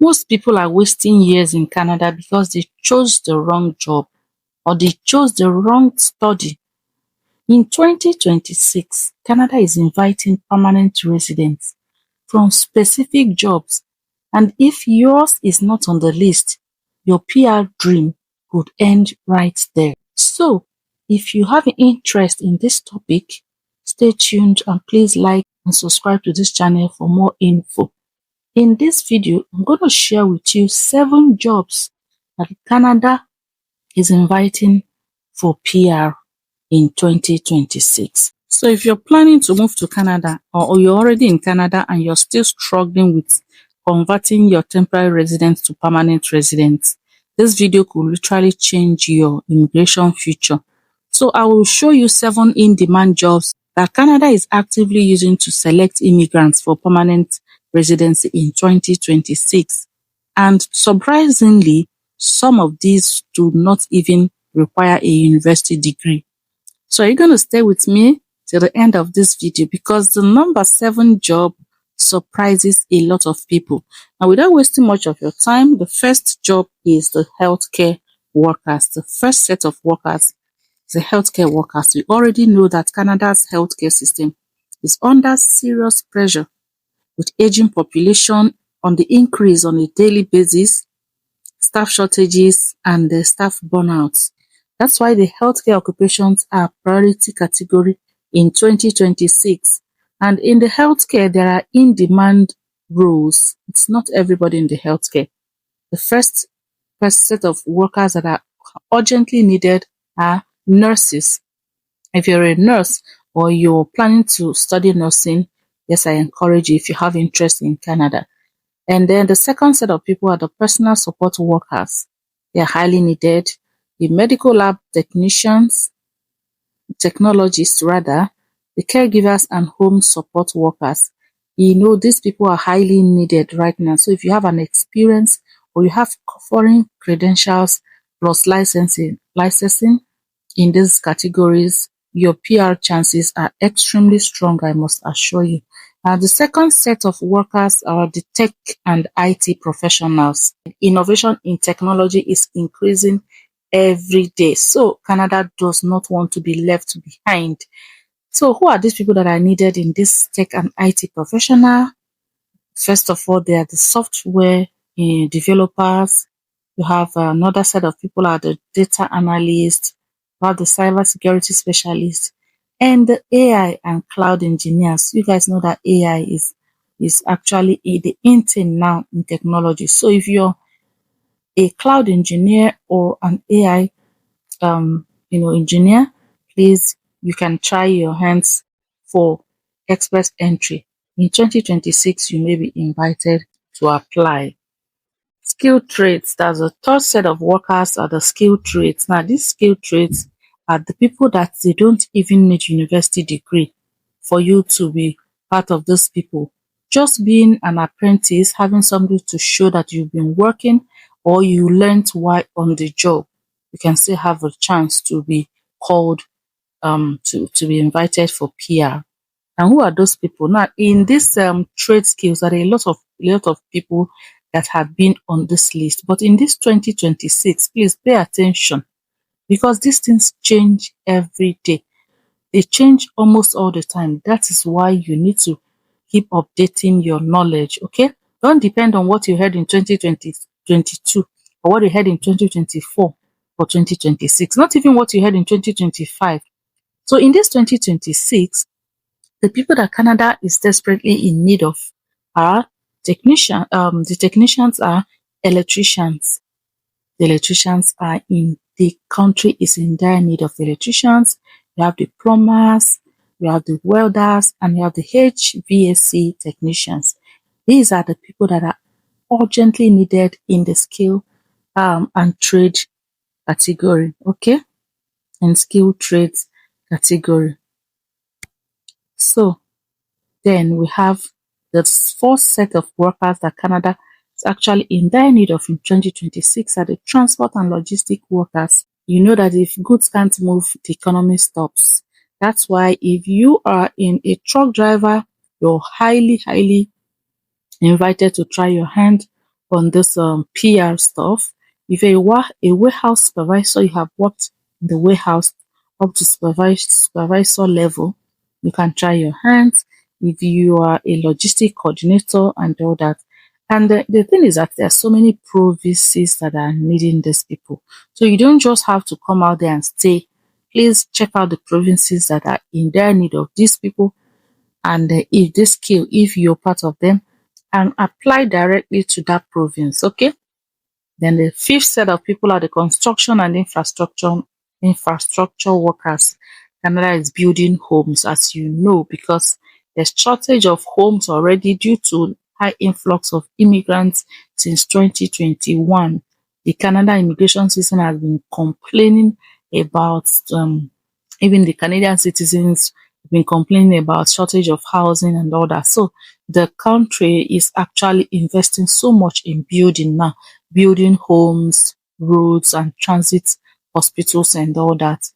Most people are wasting years in Canada because they chose the wrong job or they chose the wrong study. In 2026, Canada is inviting permanent residents from specific jobs, and if yours is not on the list, your PR dream could end right there. So, if you have an interest in this topic, stay tuned and please like and subscribe to this channel for more info. In this video, I'm going to share with you 7 jobs that Canada is inviting for PR in 2026. So if you're planning to move to Canada or you're already in Canada and you're still struggling with converting your temporary residence to permanent residence, this video could literally change your immigration future. So I will show you 7 in-demand jobs that Canada is actively using to select immigrants for permanent residency in 2026. And surprisingly, some of these do not even require a university degree. So you're going to stay with me till the end of this video because the number 7 job surprises a lot of people. Now, without wasting much of your time, the first job is the healthcare workers. The first set of workers is the healthcare workers. We already know that Canada's healthcare system is under serious pressure with aging population on the increase on a daily basis, staff shortages, and the staff burnouts. That's why the healthcare occupations are priority category in 2026. And in the healthcare, there are in-demand roles. It's not everybody in the healthcare. The first set of workers that are urgently needed are nurses. If you're a nurse or you're planning to study nursing, yes, I encourage you if you have interest in Canada. And then the second set of people are the personal support workers. They are highly needed. The medical lab technologists rather, the caregivers and home support workers. You know, these people are highly needed right now. So if you have an experience or you have foreign credentials plus licensing in these categories, your PR chances are extremely strong, I must assure you. The second set of workers are the tech and IT professionals. Innovation in technology is increasing every day. So Canada does not want to be left behind. So who are these people that are needed in this tech and IT professional? First of all, they are the software developers. You have another set of people are the data analysts, you have the cyber security specialists, and the AI and cloud engineers. You guys know that AI is actually the in thing now in technology. So if you're a cloud engineer or an AI engineer, please you can try your hands for express entry. In 2026, you may be invited to apply. Skilled trades, that's the third set of workers are the skilled trades. Now, these skilled trades are the people that they don't even need university degree for you to be part of those people. Just being an apprentice, having something to show that you've been working or you learned why on the job, you can still have a chance to be called to be invited for PR. And who are those people? Now, in this trade skills, there are a lot of people that have been on this list. But in this 2026, please pay attention because these things change every day. They change almost all the time. That is why you need to keep updating your knowledge, okay? Don't depend on what you heard in 2022 or what you heard in 2024 or 2026, not even what you heard in 2025. So in this 2026, the people that Canada is desperately in need of are technicians. The technicians are electricians. The electricians are in the country is in dire need of electricians. You have the plumbers, you have the welders, and you have the HVAC technicians. These are the people that are urgently needed in the skill and trade category. Okay, in skill trades category. So then we have the fourth set of workers that Canada is actually in dire need of in 2026 are the transport and logistic workers. You know that if goods can't move, the economy stops. That's why if you are in a truck driver, you're highly invited to try your hand on this PR stuff. If you're a warehouse supervisor, you have worked in the warehouse up to supervisor level, you can try your hands. If you are a logistic coordinator and all that. And the thing is that there are so many provinces that are needing these people. So you don't just have to come out there and stay. Please check out the provinces that are in their need of these people, and if this skill, if you're part of them, and apply directly to that province. Okay. Then the fifth set of people are the construction and infrastructure workers. Canada is building homes, as you know, because there's shortage of homes already due to high influx of immigrants since 2021. The Canada immigration system has been complaining about even the Canadian citizens have been complaining about shortage of housing and all that. So the country is actually investing so much in building now, building homes, roads, and transit hospitals and all that.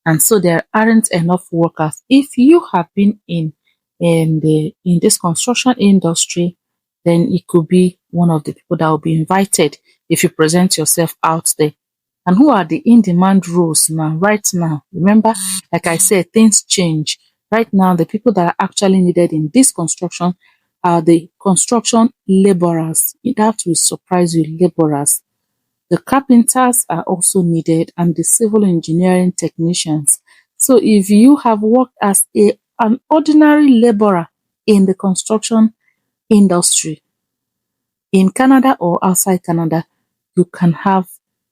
And so there aren't enough workers. If you have been in this construction industry, then it could be one of the people that will be invited if you present yourself out there. And who are the in-demand roles now? Right now, remember, like I said, things change. Right now, the people that are actually needed in this construction are the construction laborers. That will surprise you, laborers. The carpenters are also needed, and the civil engineering technicians. So if you have worked as an ordinary laborer in the construction industry in Canada or outside Canada, you can have,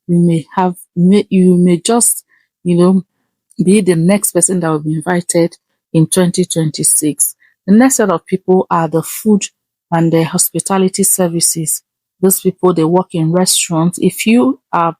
you may just, you know, be the next person that will be invited in 2026. The next set of people are the food and the hospitality services. Those people, they work in restaurants. If you are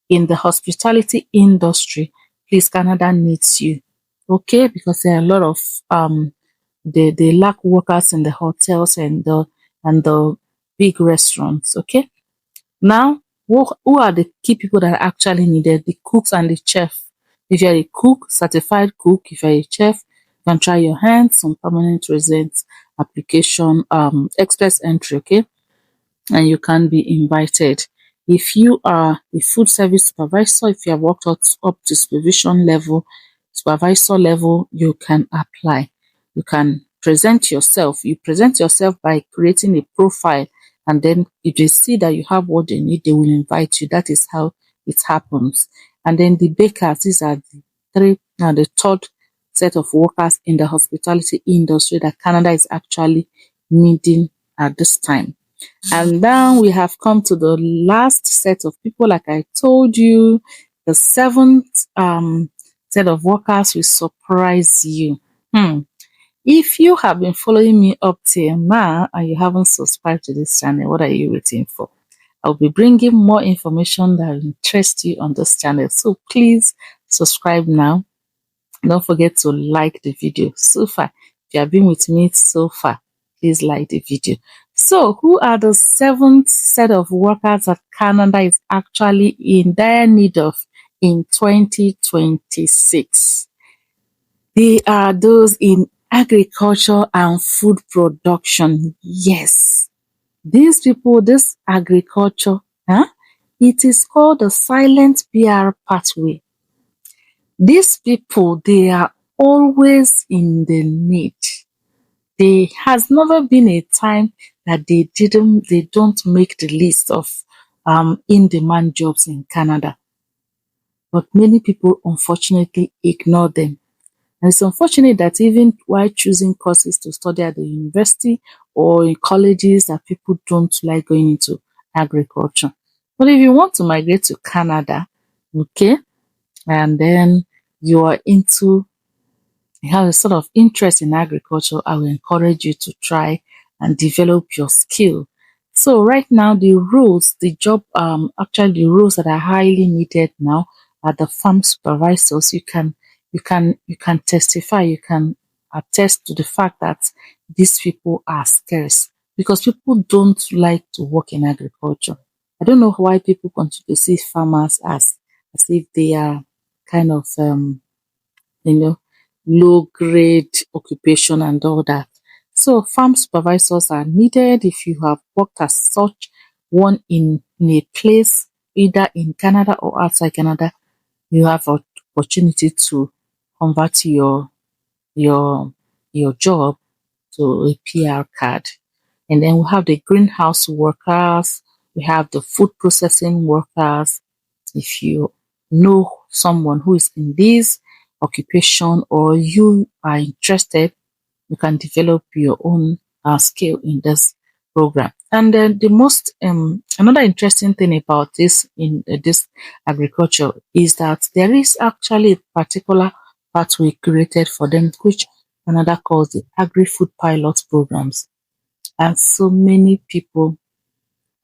in the hospitality industry, please, Canada needs you. Okay, because there are a lot of they lack workers in the hotels and the big restaurants. Okay. Now, who are the key people that are actually needed? The cooks and the chef. If you're a cook, certified cook, if you're a chef, you can try your hands on permanent residence application, express entry, okay? And you can be invited. If you are a food service supervisor, if you have worked up to supervisor level, you can apply. You can present yourself. You present yourself by creating a profile, and then if they see that you have what they need, they will invite you. That is how it happens. And then the bakers, these are the third set of workers in the hospitality industry that Canada is actually needing at this time. And now we have come to the last set of people, like I told you, the seventh set of workers will surprise you. If you have been following me up till now and you haven't subscribed to this channel, what are you waiting for? I'll be bringing more information that will interest you on this channel. So please subscribe now. Don't forget to like the video. So far, if you have been with me so far, please like the video. So who are the seventh set of workers that Canada is actually in dire need of in 2026? They are those in agriculture and food production. Yes. These people, this agriculture, it is called the silent PR pathway. These people, they are always in the need. There has never been a time that they don't make the list of in-demand jobs in Canada. But many people unfortunately ignore them. And it's unfortunate that even while choosing courses to study at the university or in colleges, that people don't like going into agriculture. But if you want to migrate to Canada, okay, and then you are into, you have a sort of interest in agriculture, I will encourage you to try and develop your skill. So right now, the roles, actually the roles that are highly needed now are the farm supervisors. You can testify, you can attest to the fact that these people are scarce because people don't like to work in agriculture. I don't know why people continue to see farmers as if they are kind of you know, low grade occupation and all that. So farm supervisors are needed. If you have worked as such, one in a place either in Canada or outside Canada, you have an opportunity to convert your your job to a PR card. And then we have the greenhouse workers, we have the food processing workers. If you know someone who is in this occupation or you are interested, you can develop your own skill in this program. And then the most another interesting thing about this in this agriculture is that there is actually a particular pathway created for them, which Canada calls the agri-food pilot programs. And so many people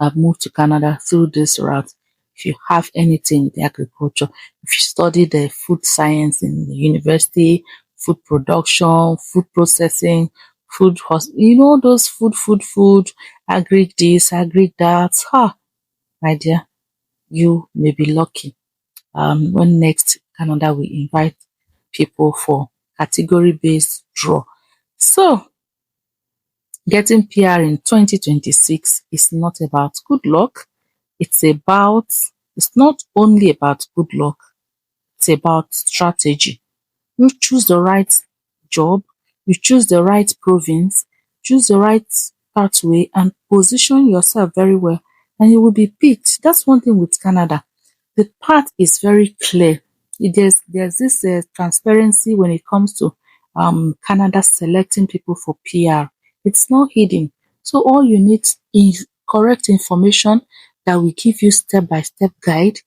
have moved to Canada through this route. If you have anything in the agriculture, if you study the food science in the university, food production, food processing, those food, agri this, agri that, my dear, you may be lucky. When next Canada will invite people for category based draw. So getting PR in 2026 is not about good luck. It's not only about good luck, it's about strategy. You choose the right job, you choose the right province, choose the right pathway, and position yourself very well, and you will be picked. That's one thing with Canada. The path is very clear. There's this transparency when it comes to Canada selecting people for PR. It's not hidden. So all you need is correct information that will give you step-by-step guide,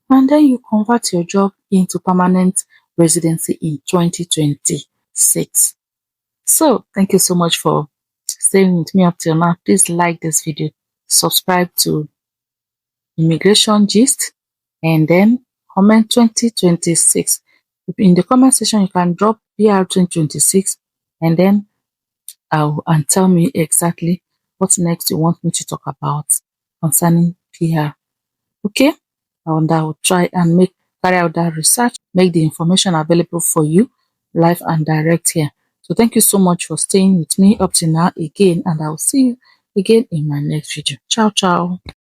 and then you convert your job into permanent residency in 2026. So thank you so much for staying with me up till now. Please like this video, subscribe to Immigration Gist, and then comment 2026. In the comment section, you can drop PR 2026 and then and tell me exactly what next you want me to talk about concerning PR. Okay? And I will try and carry out that research, make the information available for you live and direct here. So thank you so much for staying with me up to now again, and I will see you again in my next video. Ciao, ciao.